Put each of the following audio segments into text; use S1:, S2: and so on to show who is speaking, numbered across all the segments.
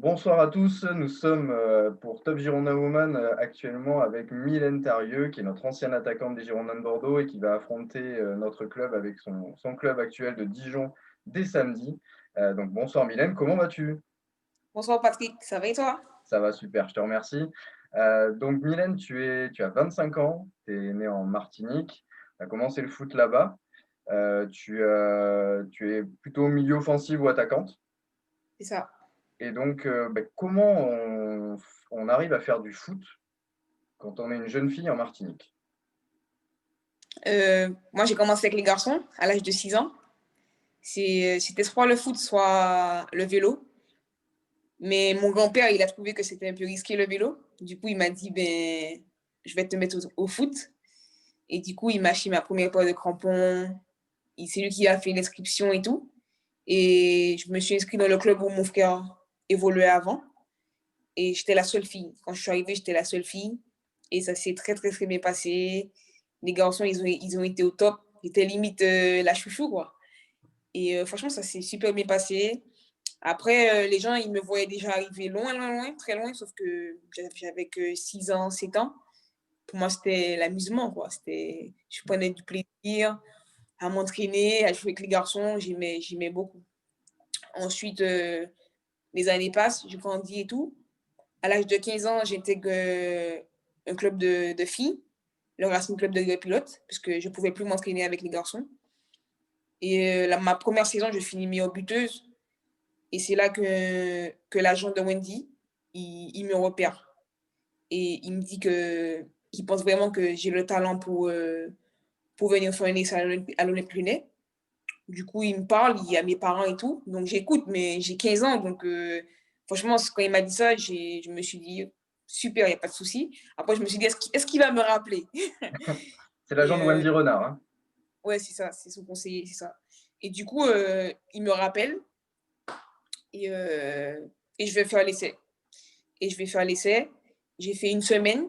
S1: Bonsoir à tous, nous sommes pour Top Girondin Woman actuellement avec Mylène Tarieux, qui est notre ancienne attaquante des Girondins de Bordeaux et qui va affronter notre club avec son club actuel de Dijon dès samedi. Donc bonsoir Mylène, comment vas-tu?
S2: Bonsoir Patrick, ça va et toi?
S1: Ça va super, je te remercie. Donc Mylène, tu as 25 ans, tu es née en Martinique, tu as commencé le foot là-bas. Tu es plutôt milieu offensif ou attaquante.
S2: C'est ça.
S1: Et donc, comment on arrive à faire du foot quand on est une jeune fille en Martinique?
S2: Moi, j'ai commencé avec les garçons à l'âge de 6 ans. C'était soit le foot, soit le vélo. Mais mon grand-père, il a trouvé que c'était un peu risqué le vélo. Du coup, il m'a dit, ben, je vais te mettre au foot. Et du coup, il m'a acheté ma première paire de crampons. C'est lui qui a fait l'inscription et tout. Et je me suis inscrite dans le club où mon frère évoluait avant. Et j'étais la seule fille. Quand je suis arrivée, j'étais la seule fille. Et ça s'est très, très, très bien passé. Les garçons, ils ont été au top. J'étais limite la chouchou, quoi. Et franchement, ça s'est super bien passé. Après, les gens, ils me voyaient déjà arriver loin, loin, loin, très loin, sauf que j'avais que 6 ans, 7 ans. Pour moi, c'était l'amusement, quoi. Je prenais du plaisir à m'entraîner, à jouer avec les garçons. J'aimais beaucoup. Ensuite, les années passent, je grandis et tout. À l'âge de 15 ans, j'intègre un club de filles, le Racing Club de pilote, parce que je ne pouvais plus m'entraîner avec les garçons. Et ma première saison, je finis meilleure buteuse. Et c'est là que l'agent de Wendy, il me repère. Et il me dit qu'il pense vraiment que j'ai le talent pour venir faire un essai à l'Olympique Lyonnais. Du coup, il me parle, il y a mes parents et tout. Donc, j'écoute, mais j'ai 15 ans. Donc, franchement, quand il m'a dit ça, je me suis dit, super, il n'y a pas de souci. Après, je me suis dit, est-ce qu'il va me rappeler?
S1: C'est
S2: Et
S1: l'agent de Wendy Renard, hein?
S2: ouais, c'est ça, c'est son conseiller, c'est ça. Et du coup, il me rappelle et, euh, et je vais faire l'essai. Et je vais faire l'essai. J'ai fait une semaine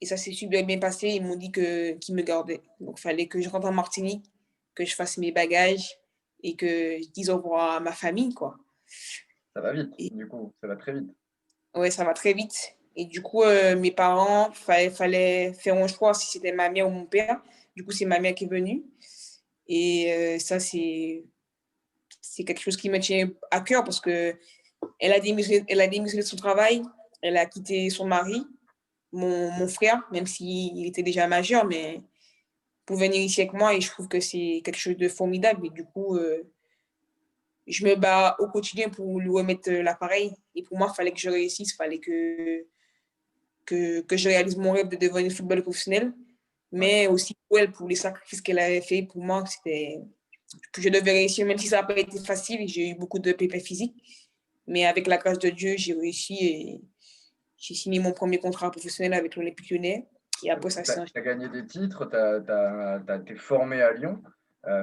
S2: et ça s'est super bien passé. Ils m'ont dit qu'ils me gardaient. Donc, il fallait que je rentre en Martinique, que je fasse mes bagages et que je dise au revoir à ma famille, quoi.
S1: Ça va vite,
S2: Et
S1: du coup, ça va très vite.
S2: ouais, ça va très vite. Et du coup, mes parents, fallait faire un choix si c'était ma mère ou mon père. Du coup, c'est ma mère qui est venue. Et ça, c'est quelque chose qui me tient à cœur parce que elle a démissionné de son travail, elle a quitté son mari, mon frère, même s'il était déjà majeur, mais pour venir ici avec moi, et je trouve que c'est quelque chose de formidable. Et du coup, je me bats au quotidien pour lui remettre l'appareil. Et pour moi, il fallait que je réussisse, il fallait que je réalise mon rêve de devenir football professionnel,
S1: Ouais.
S2: mais aussi pour elle, pour les sacrifices qu'elle avait fait. Pour moi, c'était que je devais réussir, même si ça n'a pas été facile. J'ai eu beaucoup de pépins physiques, mais avec la grâce de Dieu, j'ai réussi et j'ai signé mon premier contrat professionnel avec l'Olympique Lyonnais. Et après, ça
S1: Tu
S2: s'est
S1: as gagné des titres, tu as été formé à Lyon,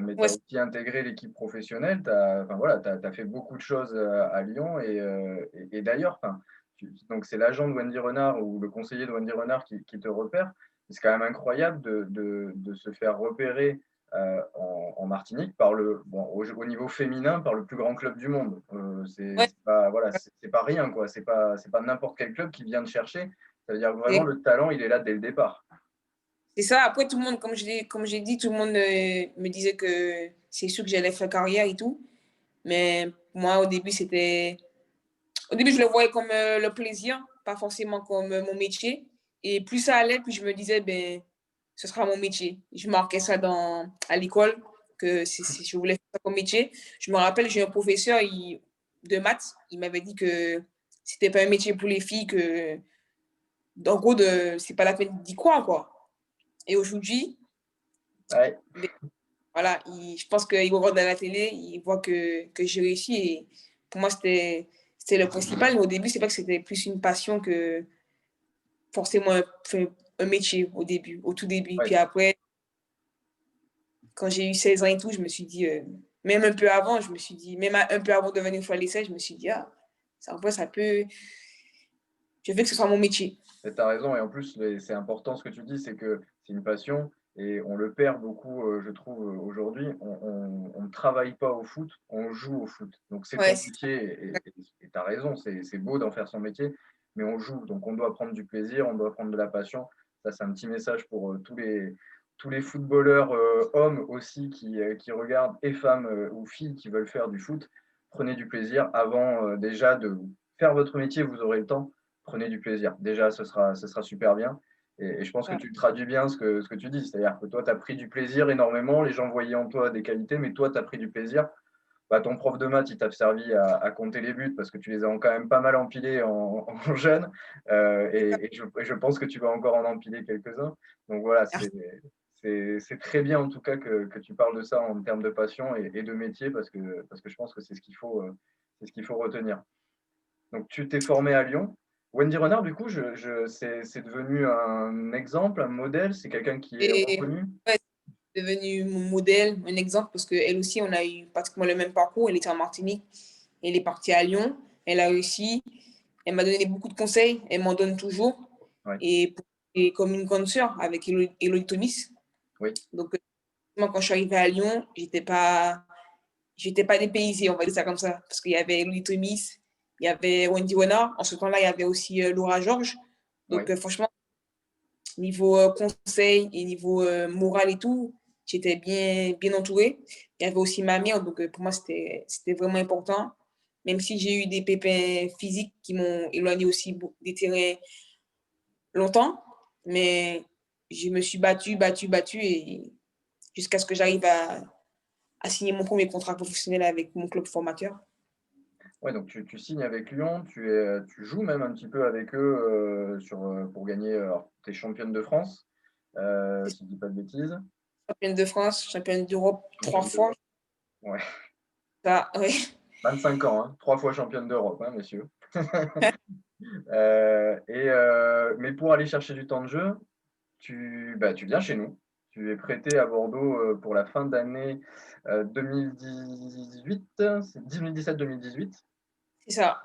S1: mais tu
S2: ouais,
S1: as aussi intégré l'équipe professionnelle. Enfin, voilà, tu as fait beaucoup de choses à Lyon. Et d'ailleurs, enfin, donc c'est l'agent de Wendy Renard ou le conseiller de Wendy Renard qui te repère. C'est quand même incroyable de se faire repérer en Martinique par au niveau féminin par le plus grand club du monde.
S2: ouais,
S1: C'est pas, voilà, c'est pas rien, quoi. C'est pas n'importe quel club qui vient te chercher. Ça veut dire que vraiment
S2: c'est
S1: le talent, il est là dès le départ.
S2: c'est ça. Après, tout le monde, comme j'ai dit, tout le monde me disait que c'est sûr que j'allais faire carrière et tout. Mais moi, au début, je le voyais comme le plaisir, pas forcément comme mon métier. Et plus ça allait, plus je me disais, ben, ce sera mon métier. Je marquais ça à l'école, que je voulais faire ça comme métier. Je me rappelle, j'ai un professeur de maths, il m'avait dit que c'était pas un métier pour les filles, en gros, c'est pas la peine d'y croire, quoi. Et aujourd'hui,
S1: Ouais,
S2: ben, voilà, je pense qu'il regarde à la télé, il voit que j'ai réussi. Et pour moi, c'était le principal. Mais au début, c'est vrai que c'était plus une passion que forcément un métier au début, au tout début.
S1: ouais,
S2: Puis après, quand j'ai eu 16 ans et tout, je me suis dit, même un peu avant, je me suis dit, même un peu avant de venir faire l'essai, je me suis dit, ah, ça, en vrai, ça peut, je veux que ce soit mon métier.
S1: tu as raison. Et en plus, c'est important ce que tu dis, c'est que c'est une passion. et on le perd beaucoup, je trouve, aujourd'hui. On ne travaille pas au foot, on joue au foot. Donc c'est ton
S2: Ouais,
S1: métier et tu as raison, c'est beau d'en faire son métier, mais on joue. Donc on doit prendre du plaisir, on doit prendre de la passion. Ça, c'est un petit message pour tous les footballeurs hommes aussi qui regardent, et femmes ou filles qui veulent faire du foot. Prenez du plaisir avant déjà de faire votre métier, vous aurez le temps. Prenez du plaisir. Déjà, ce sera super bien. Et je pense que
S2: ouais.
S1: tu traduis bien ce que tu dis. C'est-à-dire que toi, tu as pris du plaisir énormément. Les gens voyaient en toi des qualités, mais toi, tu as pris du plaisir. Bah, ton prof de maths, il t'a servi à compter les buts parce que tu les as quand même pas mal empilés en jeune. Et je pense que tu vas encore en empiler quelques-uns. Donc voilà, c'est très bien en tout cas que tu parles de ça en termes de passion et de métier parce que je pense que c'est ce qu'il faut retenir. Donc, tu t'es formé à Lyon. Wendy Renard, du coup, c'est devenu un exemple, un modèle. C'est quelqu'un qui est
S2: Et
S1: reconnu.
S2: ouais, c'est devenu mon modèle, un exemple, parce qu'elle aussi, on a eu pratiquement le même parcours. Elle était en Martinique, elle est partie à Lyon, elle a réussi, elle m'a donné beaucoup de conseils, elle m'en donne toujours.
S1: Ouais,
S2: Et, comme une grande sœur avec Élodie Thomis.
S1: oui,
S2: Donc, moi, quand je suis arrivée à Lyon, j'étais pas dépaysée, on va dire ça comme ça, parce qu'il y avait Élodie Thomis, il y avait Wendy Renard. En ce temps-là, il y avait aussi Laura Georges.
S1: oui.
S2: Donc, franchement, niveau conseil et niveau moral et tout, j'étais bien entourée. Il y avait aussi ma mère, donc pour moi, c'était vraiment important. Même si j'ai eu des pépins physiques qui m'ont éloigné aussi des terrains longtemps, mais je me suis battue et jusqu'à ce que j'arrive à signer mon premier contrat professionnel avec mon club formateur.
S1: Ouais, donc tu signes avec Lyon, tu joues même un petit peu avec eux pour gagner. Alors, tu es championne de France, si je ne dis pas de bêtises.
S2: Championne de France, championne d'Europe trois
S1: Championne
S2: fois.
S1: d'Europe. Ouais,
S2: Ça, ouais.
S1: 25 ans, hein, 3 fois championne d'Europe, hein, messieurs. Mais pour aller chercher du temps de jeu, tu viens chez nous. Tu es prêté à Bordeaux pour la fin d'année 2018, c'est 2017-2018.
S2: C'est ça.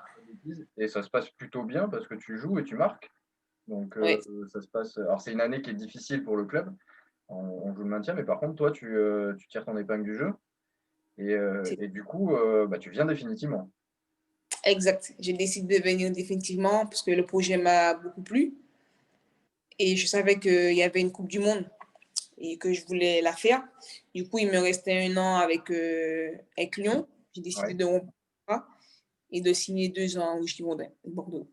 S1: Et ça se passe plutôt bien parce que tu joues et tu marques. Donc
S2: Ouais.
S1: ça se passe. Alors c'est une année qui est difficile pour le club. On joue le maintien, mais par contre, toi, tu tires ton épingle du jeu. Et du coup, tu viens définitivement.
S2: Exact. J'ai décidé de venir définitivement parce que le projet m'a beaucoup plu et je savais qu'il y avait une Coupe du Monde et que je voulais la faire. Du coup, il me restait un an avec Lyon. J'ai décidé
S1: Ouais.
S2: de rompre et de signer 2 ans au Girondin de Bordeaux.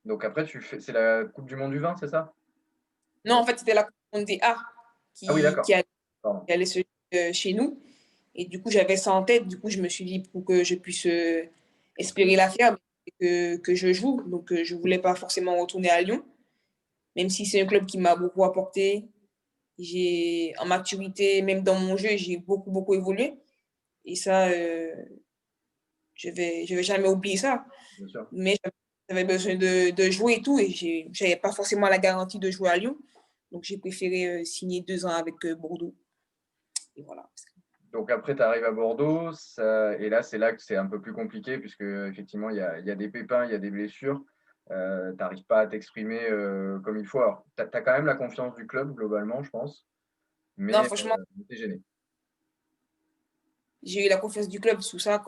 S1: Donc après, c'est la Coupe du Monde du vin, c'est ça?
S2: Non, en fait, c'était la Coupe du Monde des A
S1: Ah oui,
S2: qui,
S1: d'accord.
S2: qui, allait,
S1: Pardon.
S2: qui allait se jouer chez nous. Et du coup, j'avais ça en tête. Du coup, je me suis dit pour que je puisse espérer la faire, que je joue. Donc, je ne voulais pas forcément retourner à Lyon, même si c'est un club qui m'a beaucoup apporté. En maturité, même dans mon jeu, j'ai beaucoup, beaucoup évolué. Et ça, je vais jamais oublier ça.
S1: Bien sûr.
S2: Mais j'avais besoin de jouer et tout. Et je n'avais pas forcément la garantie de jouer à Lyon. Donc, j'ai préféré signer 2 ans avec Bordeaux. Et voilà.
S1: Donc après, tu arrives à Bordeaux, et là, c'est là que c'est un peu plus compliqué, puisque effectivement, il y a des pépins, il y a des blessures. Tu n'arrives pas à t'exprimer comme il faut. Alors, tu as quand même la confiance du club, globalement, je pense,
S2: Non,
S1: mais
S2: franchement,
S1: tu es gêné.
S2: j'ai eu la confiance du club sous ça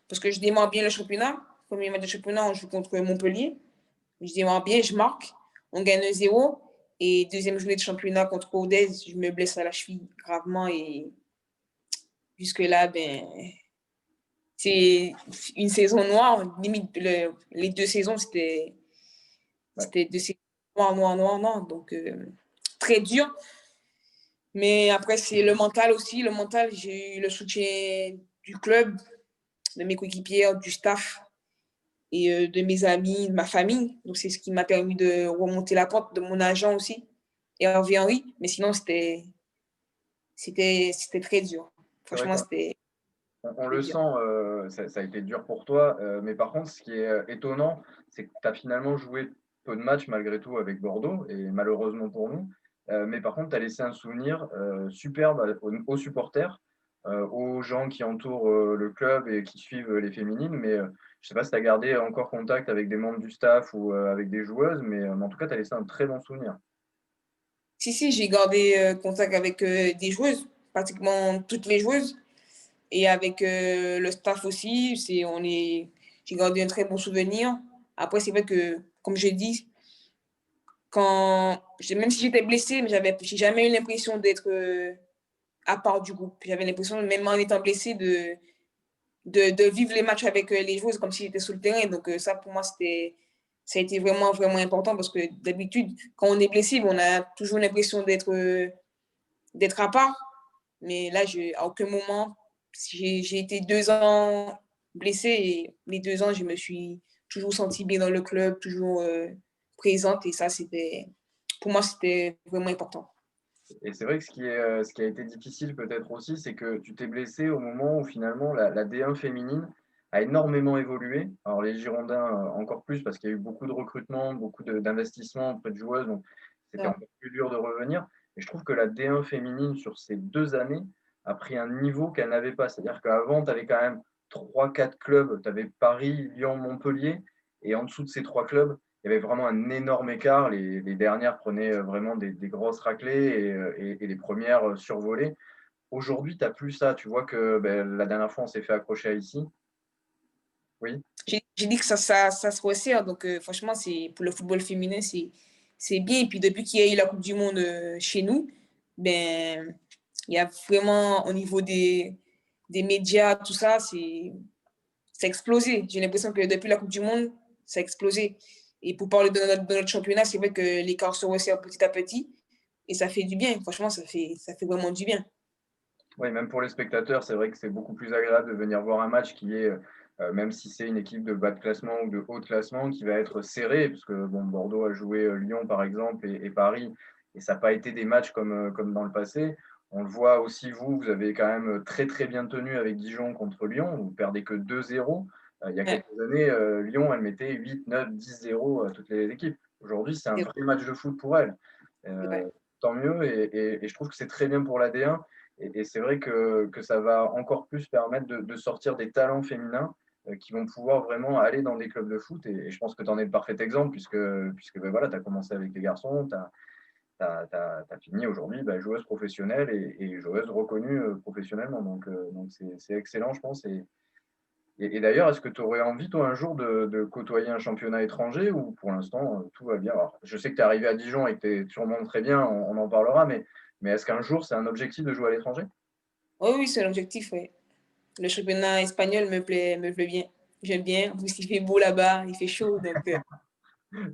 S2: parce que je démarre bien le championnat. Premier match de championnat, on joue contre Montpellier. Je démarre bien, je marque. On gagne 1-0. Et deuxième journée de championnat contre Rodez, je me blesse à la cheville gravement. Et jusque-là, ben, c'est une saison noire. Limite, les 2 saisons,
S1: Ouais.
S2: c'était 2 saisons noires, noires, noires, noires. Donc, très dur. Mais après, c'est le mental aussi. Le mental, j'ai eu le soutien du club, de mes coéquipiers, du staff et de mes amis, de ma famille. Donc, c'est ce qui m'a permis de remonter la pente, de mon agent aussi, et Hervé Henry. Mais sinon, c'était très dur.
S1: C'est vrai
S2: Franchement, c'était
S1: qu'on
S2: très
S1: le
S2: dur.
S1: sent, ça a été dur pour toi, mais par contre, ce qui est étonnant, c'est que tu as finalement joué peu de matchs malgré tout avec Bordeaux, et malheureusement pour nous. Mais par contre, tu as laissé un souvenir superbe aux supporters, aux gens qui entourent le club et qui suivent les féminines. Mais je ne sais pas si tu as gardé encore contact avec des membres du staff ou avec des joueuses, mais en tout cas, tu as laissé un très bon souvenir.
S2: Si, j'ai gardé contact avec des joueuses, pratiquement toutes les joueuses, et avec le staff aussi. J'ai gardé un très bon souvenir. Après, c'est vrai que, comme je dis, même si j'étais blessée, mais j'ai jamais eu l'impression d'être à part du groupe. J'avais l'impression, même en étant blessée, de vivre les matchs avec les joueuses comme si j'étais sur le terrain. Donc, ça, pour moi, ça a été vraiment, vraiment important parce que d'habitude, quand on est blessé, on a toujours l'impression d'être à part. Mais là, à aucun moment, j'ai été 2 ans blessée et les 2 ans, je me suis toujours sentie bien dans le club, toujours présente. Et ça, pour moi, c'était vraiment important.
S1: Et c'est vrai que ce qui a été difficile peut-être aussi, c'est que tu t'es blessé au moment où finalement la D1 féminine a énormément évolué. Alors les Girondins encore plus parce qu'il y a eu beaucoup de recrutement, d'investissement auprès de joueuses, donc c'était
S2: Ouais.
S1: encore plus dur de revenir. Et je trouve que la D1 féminine sur ces 2 années a pris un niveau qu'elle n'avait pas. C'est-à-dire qu'avant, tu avais quand même 3, 4 clubs. Tu avais Paris, Lyon, Montpellier. Et en dessous de ces 3 clubs, il y avait vraiment un énorme écart. Les dernières prenaient vraiment des grosses raclées et les premières survolaient. Aujourd'hui, tu n'as plus ça. Tu vois que ben, la dernière fois, on s'est fait accrocher à ici. Oui,
S2: J'ai dit que ça se resserre. Donc, franchement, pour le football féminin, c'est bien. Et puis, depuis qu'il y a eu la Coupe du Monde chez nous, ben, il y a vraiment, au niveau des médias, tout ça, ça a explosé. J'ai l'impression que depuis la Coupe du Monde, ça a explosé. Et pour parler de notre championnat, c'est vrai que l'écart se resserre petit à petit. Et ça fait du bien. Franchement, ça fait vraiment du bien.
S1: oui, même pour les spectateurs, c'est vrai que c'est beaucoup plus agréable de venir voir un match qui est, même si c'est une équipe de bas de classement ou de haut de classement, qui va être serré, parce que bon, Bordeaux a joué Lyon par exemple et Paris, et ça n'a pas été des matchs comme dans le passé. On le voit aussi, vous avez quand même très très bien tenu avec Dijon contre Lyon, vous ne perdez que 2-0. Il y a
S2: Ouais,
S1: quelques années, Lyon, elle mettait 8, 9, 10-0 à toutes les équipes. Aujourd'hui, c'est un
S2: c'est
S1: vrai match de foot pour elle.
S2: vrai.
S1: Tant mieux, et je trouve que c'est très bien pour la D1. Et c'est vrai que ça va encore plus permettre de sortir des talents féminins qui vont pouvoir vraiment aller dans des clubs de foot. Et je pense que tu en es le parfait exemple, puisque ben voilà, tu as commencé avec les garçons, tu as fini aujourd'hui ben, joueuse professionnelle et joueuse reconnue professionnellement. Donc c'est excellent, je pense. Et d'ailleurs, est-ce que tu aurais envie, toi, un jour, de côtoyer un championnat étranger ou pour l'instant, tout va bien? Alors, je sais que tu es arrivé à Dijon et que tu es sûrement très bien, on en parlera, mais est-ce qu'un jour, c'est un objectif de jouer à l'étranger?
S2: Oui, oui, c'est l'objectif, oui. Le championnat espagnol me plaît bien. J'aime bien. En plus, il fait beau là-bas, il fait chaud.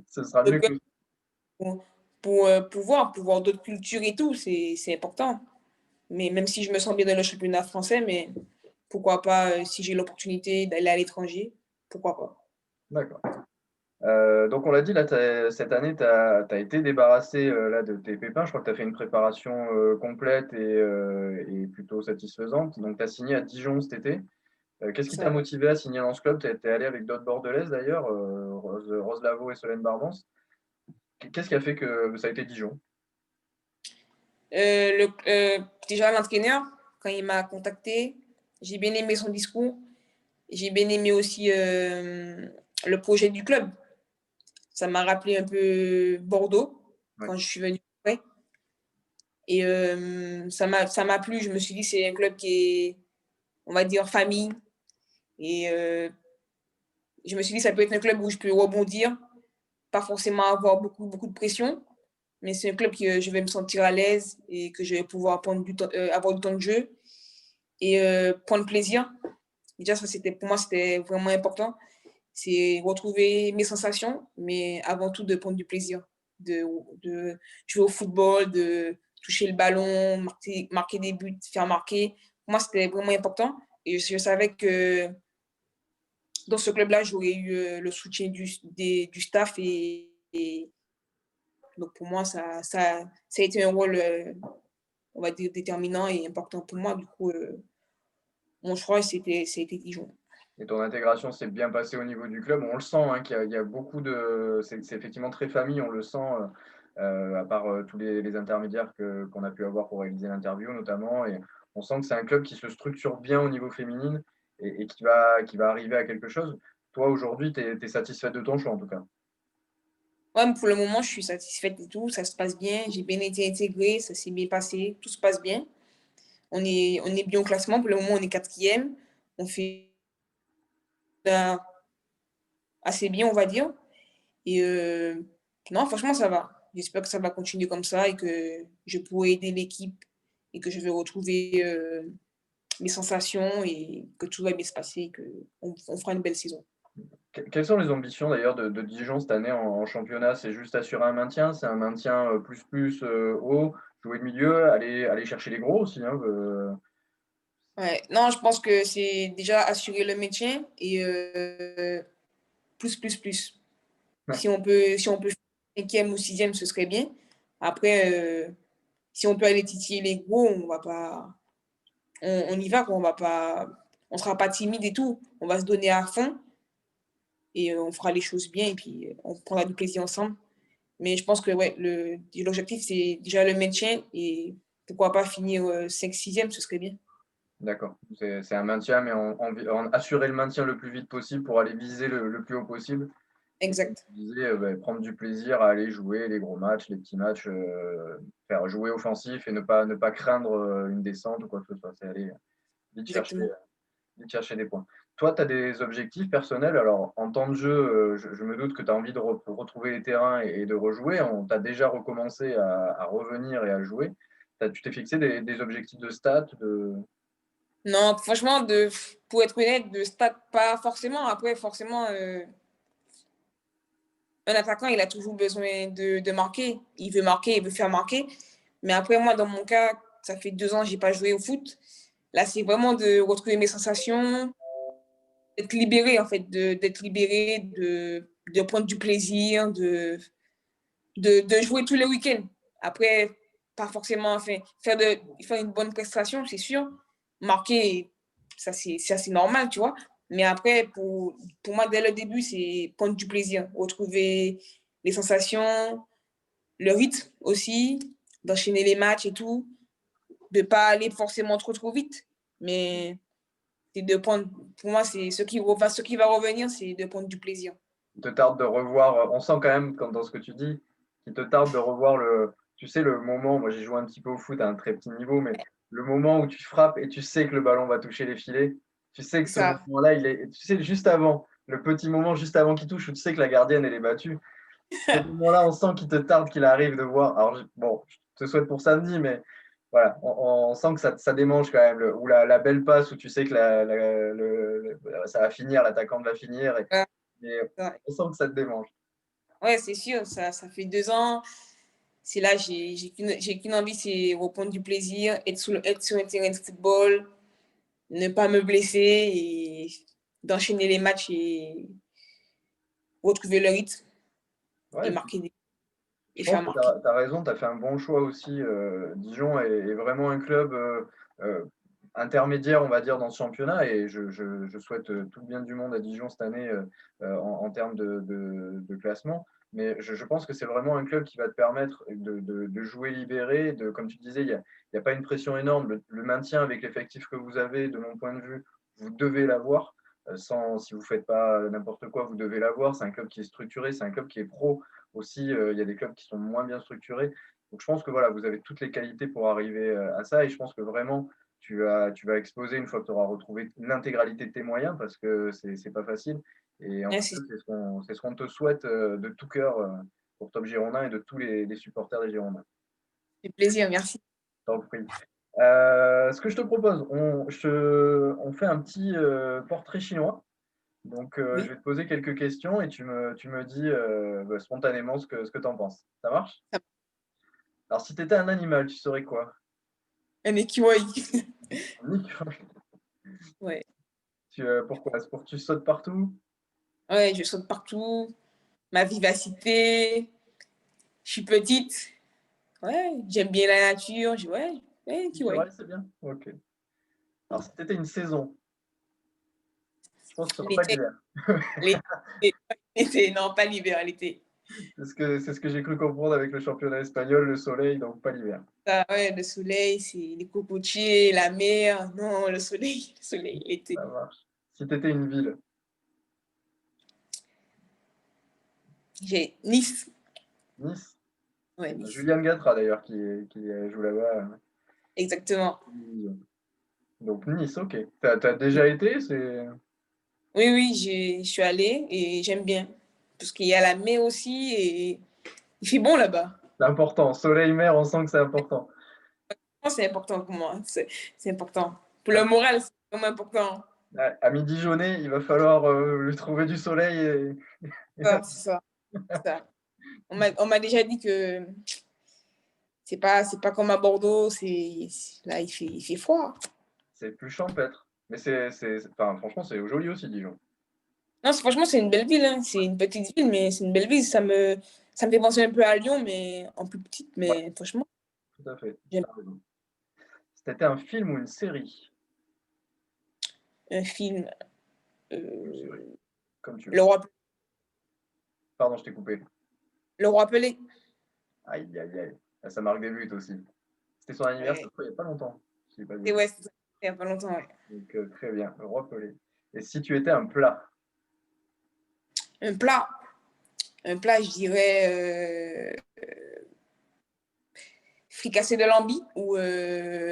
S1: Ce sera mieux
S2: Donc,
S1: que
S2: pour voir d'autres cultures et tout, c'est important. Mais même si je me sens bien dans le championnat français, mais pourquoi pas, si j'ai l'opportunité d'aller à l'étranger, pourquoi pas.
S1: D'accord. Donc, on l'a dit, là, cette année, tu as été débarrassé là, de tes pépins. Je crois que tu as fait une préparation complète et plutôt satisfaisante. Donc, tu as signé à Dijon cet été. Qu'est-ce qui t'a
S2: Ça.
S1: motivé à signer dans ce club? Tu es allé avec d'autres Bordelaises d'ailleurs, Rose Lavaux et Solène Barbance. Qu'est-ce qui a fait que ça a été Dijon?
S2: Déjà, l'entraîneur, quand il m'a contacté, j'ai bien aimé son discours. J'ai bien aimé aussi le projet du club. Ça m'a rappelé un peu Bordeaux
S1: Ouais.
S2: quand je suis venue. Ouais. Et ça m'a plu. Je me suis dit, c'est un club qui est, on va dire, famille. Et je me suis dit, ça peut être un club où je peux rebondir, pas forcément avoir beaucoup, beaucoup de pression, mais c'est un club que je vais me sentir à l'aise et que je vais pouvoir avoir du temps de jeu et prendre plaisir. Déjà, pour moi, c'était vraiment important. C'est retrouver mes sensations, mais avant tout de prendre du plaisir, de jouer au football, de toucher le ballon, marquer des buts, faire marquer. Pour moi, c'était vraiment important. Et je savais que dans ce club-là, j'aurais eu le soutien du staff. Et donc, pour moi, ça a été un rôle, on va dire, déterminant et important pour moi. Du coup, mon choix, c'était Dijon.
S1: Et ton intégration s'est bien passée au niveau du club. On le sent, hein, qu'il y a beaucoup de. C'est effectivement très famille, on le sent, à part tous les intermédiaires qu'on a pu avoir pour réaliser l'interview notamment. Et on sent que c'est un club qui se structure bien au niveau féminine et qui va arriver à quelque chose. Toi, aujourd'hui, tu es satisfaite de ton choix en tout cas.
S2: Ouais, pour le moment, je suis satisfaite et tout. Ça se passe bien. J'ai bien été intégrée. Ça s'est bien passé. Tout se passe bien. On est bien au classement. Pour le moment, on est quatrième. On fait assez bien, on va dire. Et non, franchement, ça va. J'espère que ça va continuer comme ça et que je pourrai aider l'équipe et que je vais retrouver mes sensations et que tout va bien se passer et qu'on fera une belle saison.
S1: Quelles sont les ambitions d'ailleurs de Dijon cette année en championnat? C'est juste assurer un maintien? C'est un maintien haut, jouer de milieu, aller chercher les gros aussi, hein,
S2: Ouais. Non, je pense que c'est déjà assurer le maintien et plus.
S1: ouais.
S2: Si on peut faire 5e ou 6e, ce serait bien. Après, si on peut aller titiller les gros, on va pas, on y va, quoi. On va pas, on sera pas timide et tout. On va se donner à fond et on fera les choses bien et puis on prendra du plaisir ensemble. Mais je pense que ouais, l'objectif, c'est déjà le maintien et pourquoi pas finir 5-6e, ce serait bien.
S1: D'accord. C'est un maintien, mais assurer le maintien le plus vite possible pour aller viser le plus haut possible. Et comme
S2: Exact.
S1: tu disais, prendre du plaisir à aller jouer les gros matchs, les petits matchs, faire jouer offensif et ne pas craindre une descente ou quoi que ce soit. C'est aller vite chercher,
S2: Exactement.
S1: vite chercher des points. Toi, tu as des objectifs personnels. Alors, en temps de jeu, je me doute que tu as envie de retrouver les terrains et de rejouer. On t'a déjà recommencé à revenir et à jouer. Tu t'es fixé des objectifs de stats,
S2: Non, franchement, pour être honnête, de stats, pas forcément. Après, forcément, un attaquant, il a toujours besoin de marquer. Il veut faire marquer. Mais après, moi, dans mon cas, ça fait 2 ans que je n'ai pas joué au foot. Là, c'est vraiment de retrouver mes sensations, d'être libéré, en fait, d'être libéré, de prendre du plaisir, de jouer tous les week-ends. Après, pas forcément, enfin, faire une bonne prestation, c'est sûr. Marquer, ça, c'est normal, tu vois. Mais après, pour moi, dès le début, c'est prendre du plaisir, retrouver les sensations, le rythme aussi, d'enchaîner les matchs et tout, de pas aller forcément trop vite. Mais c'est de prendre, pour moi, c'est ce qui va revenir, c'est de prendre du plaisir.
S1: il te tarde de revoir, on sent quand même dans ce que tu dis, qu'il te tarde de revoir tu sais, le moment, moi j'ai joué un petit peu au foot à un très petit niveau, mais le moment où tu frappes et tu sais que le ballon va toucher les filets, tu sais que
S2: C'est
S1: ce
S2: ça.
S1: moment-là, tu sais, juste avant, le petit moment juste avant qu'il touche, où tu sais que la gardienne, elle est battue. Ce moment-là, on sent qu'il te tarde qu'il arrive de voir. Alors, bon, je te souhaite pour samedi, mais voilà, on sent que ça démange quand même. Ou la belle passe où tu sais que ça va finir, l'attaquant va finir.
S2: Ouais,
S1: Mais
S2: ouais.
S1: on sent que ça te démange.
S2: Ouais, c'est sûr, ça fait 2 ans. C'est là, j'ai qu'une envie, c'est reprendre du plaisir, être sur un terrain de football, ne pas me blesser et d'enchaîner les matchs et retrouver le rythme et
S1: Ouais,
S2: et
S1: je
S2: faire
S1: pense que tu
S2: marquer.
S1: as raison, tu as fait un bon choix aussi. Dijon est vraiment un club euh, intermédiaire, on va dire, dans ce championnat. Et je souhaite tout le bien du monde à Dijon cette année en termes de classement. Mais je pense que c'est vraiment un club qui va te permettre de jouer libéré. Comme tu disais, il y a pas une pression énorme. Le maintien avec l'effectif que vous avez, de mon point de vue, vous devez l'avoir. Si vous ne faites pas n'importe quoi, vous devez l'avoir. C'est un club qui est structuré, c'est un club qui est pro aussi. Il y a des clubs qui sont moins bien structurés. Donc je pense que voilà, vous avez toutes les qualités pour arriver à ça. Et je pense que vraiment, tu vas exploser une fois que tu auras retrouvé l'intégralité de tes moyens parce que c'est pas facile. Et en
S2: Ouais,
S1: tout cas, c'est ce qu'on te souhaite de tout cœur pour Top Girondin et de tous les supporters des Girondins.
S2: c'est plaisir, merci.
S1: T'en prie. Ce que je te propose, on fait un petit portrait chinois. Donc, je
S2: Oui,
S1: vais te poser quelques questions et tu me dis spontanément ce que tu en penses. Ça marche?
S2: ça-
S1: Alors, si tu étais un animal, tu serais quoi?
S2: un écureuil.
S1: Un écureuil.
S2: Ouais.
S1: Pourquoi? C'est pour que tu sautes partout?
S2: Ouais, je saute partout, ma vivacité, je suis petite. Ouais, j'aime bien la nature. Ouais, écureuil.
S1: Écureuil, c'est bien? Ok. Alors, si tu étais une saison, je pense que ce sera pas
S2: L'été,
S1: l'hiver.
S2: l'été, l'été, non, pas l'hiver, l'été.
S1: C'est ce que j'ai cru comprendre avec le championnat espagnol, le soleil, donc pas l'hiver.
S2: Ça, ouais, le soleil, c'est les cocotiers, la mer. Non, le soleil, l'été.
S1: Ça marche. Si tu étais une ville,
S2: J'ai Nice.
S1: Nice.
S2: Ouais, Nice.
S1: Julian Gatra d'ailleurs qui joue là-bas.
S2: Exactement.
S1: Donc Nice, ok. T'as déjà été? C'est
S2: Oui, oui, je suis allée et j'aime bien. Parce qu'il y a la mer aussi et il fait bon là-bas.
S1: important. Soleil, mer, on sent que c'est important.
S2: C'est important pour moi. C'est important. Pour le moral, c'est vraiment important.
S1: À midi jauné, il va falloir lui trouver du soleil.
S2: C'est ça. C'est ça. On m'a déjà dit que c'est pas comme à Bordeaux, là, il fait froid.
S1: C'est plus champêtre. Mais enfin, franchement, c'est joli aussi, Dijon.
S2: Non, franchement, c'est une belle ville, hein. C'est une petite ville, mais c'est une belle ville. Ça me fait penser un peu à Lyon, mais en plus petite.
S1: Ouais,
S2: Mais franchement,
S1: tout à fait.
S2: j'aime
S1: T'as raison. C'était un film ou une série?
S2: un film.
S1: Une série,
S2: euh,
S1: comme tu
S2: le,
S1: veux.
S2: roi,
S1: Pardon, je t'ai coupé.
S2: le Roi Pelé.
S1: Aïe, aïe, aïe. Ah, ça marque des buts aussi. C'était son anniversaire,
S2: Ouais,
S1: je crois, il n'y a pas longtemps. Je dis pas de
S2: c'est
S1: bêtises.
S2: ouais, c'est ça. Il n'y a pas longtemps. Ouais.
S1: Donc, très bien. Le roi Pelé. Et si tu étais un plat?
S2: Un plat. Un plat, je dirais fricassé de lambi ou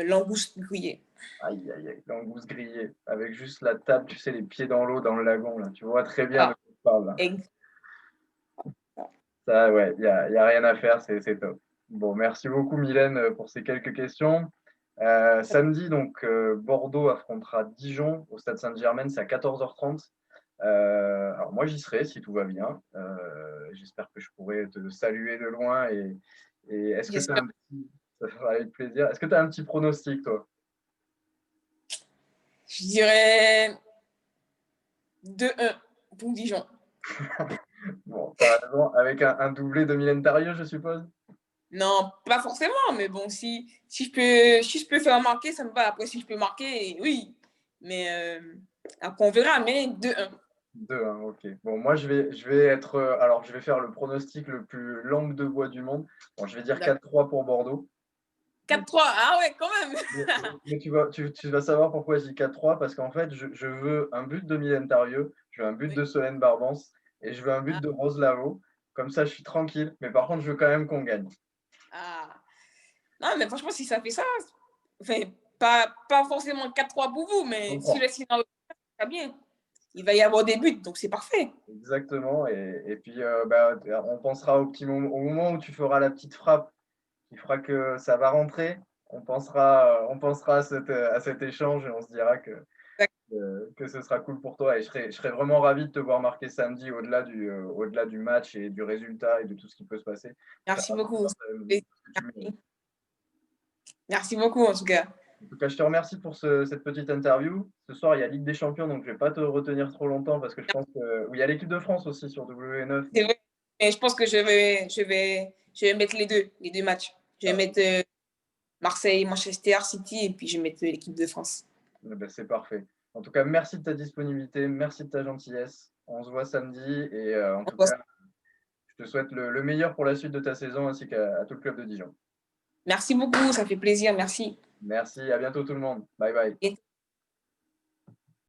S2: langouste grillée.
S1: Aïe, aïe, aïe. Langouste grillée. Avec juste la table, tu sais, les pieds dans l'eau, dans le lagon, là. Tu vois très bien de
S2: Ah,
S1: quoi je parle, là.
S2: egg.
S1: Ça, ouais, y a rien à faire, c'est top. Bon, merci beaucoup, Mylène, pour ces quelques questions. Samedi, donc, Bordeaux affrontera Dijon au Stade Saint-Germain, c'est à 14h30. Alors moi, j'y serai si tout va bien. J'espère que je pourrai te saluer de loin. Et est-ce que tu as
S2: J'espère.
S1: un petit... Ça fera avec plaisir. Est-ce que tu as un petit pronostic, toi?
S2: Je dirais 2-1 pour Dijon.
S1: Bon, t'as raison. Avec un doublé de Mylène Tarieux, je suppose?
S2: Non, pas forcément, mais bon, si je peux faire marquer, ça me va. Après, si je peux marquer, oui. Mais après, on verra, mais 2-1.
S1: 2-1, ok. Bon, moi, je vais être. Alors, je vais faire le pronostic le plus langue de bois du monde. Bon, je vais dire 4-3 pour Bordeaux. Mais,
S2: 4-3, ah ouais, quand même.
S1: mais tu vas savoir pourquoi je dis 4-3, parce qu'en fait, je veux un but de Mylène Tarieux, je veux un but
S2: Oui.
S1: de Solène Barbance et je veux un but
S2: Ah,
S1: de Rose Lavaux. Comme ça, je suis tranquille. Mais par contre, je veux quand même qu'on gagne.
S2: ah. Non, mais franchement, si ça fait ça, enfin, pas forcément 4-3 pour vous,
S1: Je
S2: mais si
S1: comprends.
S2: le scénario va bien, il va y avoir des buts, donc c'est parfait.
S1: Exactement. Et puis, bah, on pensera au moment où tu feras la petite frappe qui fera que ça va rentrer. On pensera à cet échange et on se dira que ce sera cool pour toi. Et je serais vraiment ravi de te voir marquer samedi au-delà du match et du résultat et de tout ce qui peut se passer. Je serais
S2: Merci
S1: ravi de
S2: beaucoup.
S1: voir ce que tu mérites.
S2: Merci beaucoup, en tout cas.
S1: En tout cas, je te remercie pour cette petite interview. Ce soir, il y a Ligue des Champions, donc je ne vais pas te retenir trop longtemps parce que je pense que. Oui, il y a l'équipe de France aussi sur W9.
S2: C'est
S1: Donc,
S2: vrai. Et je pense que je vais mettre les deux matchs. Je vais
S1: ah,
S2: mettre Marseille, Manchester City, et puis je vais mettre l'équipe de France.
S1: ben, c'est parfait. En tout cas, merci de ta disponibilité, merci de ta gentillesse. On se voit samedi et en
S2: On
S1: tout
S2: voit
S1: cas,
S2: ça.
S1: je te souhaite le meilleur pour la suite de ta saison ainsi qu'à tout le club de Dijon.
S2: Merci beaucoup, ça fait plaisir, merci.
S1: Merci, à bientôt tout le monde. Bye bye.
S2: Et